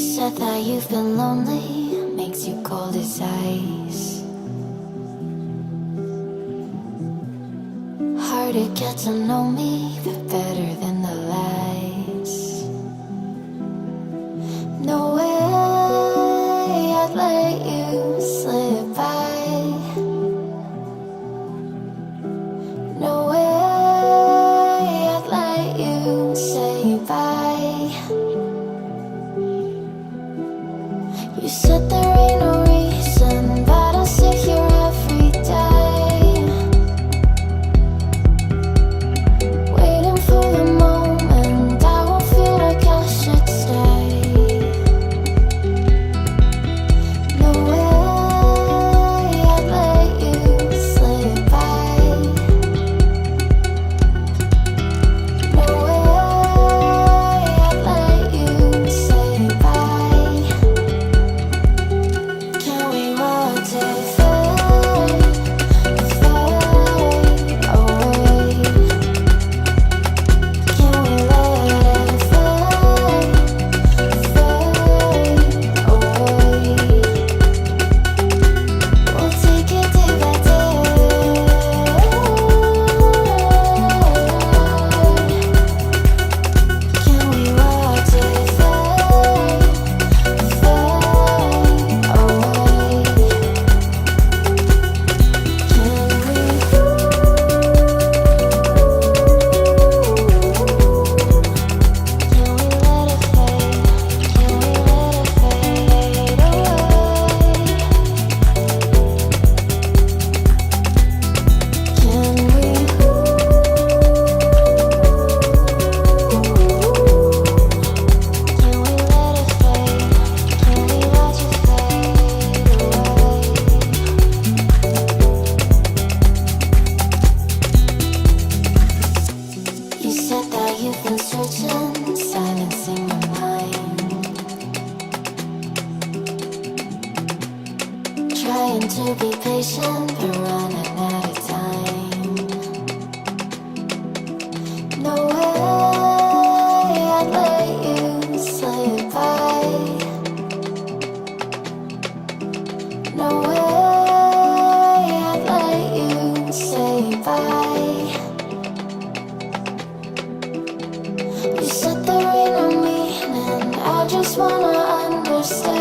said that you've been lonely, makes you cold as ice. Hard to get to know me, but better than the lies. No way I'd let you slip by. No way I'd let you say bye. You said there ain't no reason, but I'll sit here every day, waiting for the moment I won't feel like I should stay. No way I'd let you slip by. No way I'd let you say bye. Can we watch it fade, fade away? Can we let it fade, fade away? We'll take it day by day. Can we watch it fade, fade away? You said that you've been searching, silencing your mind, trying to be patient, but running out of time. No way I'd let you slip by. No way I'd let you say bye. You said there ain't no meaning, I just wanna understand.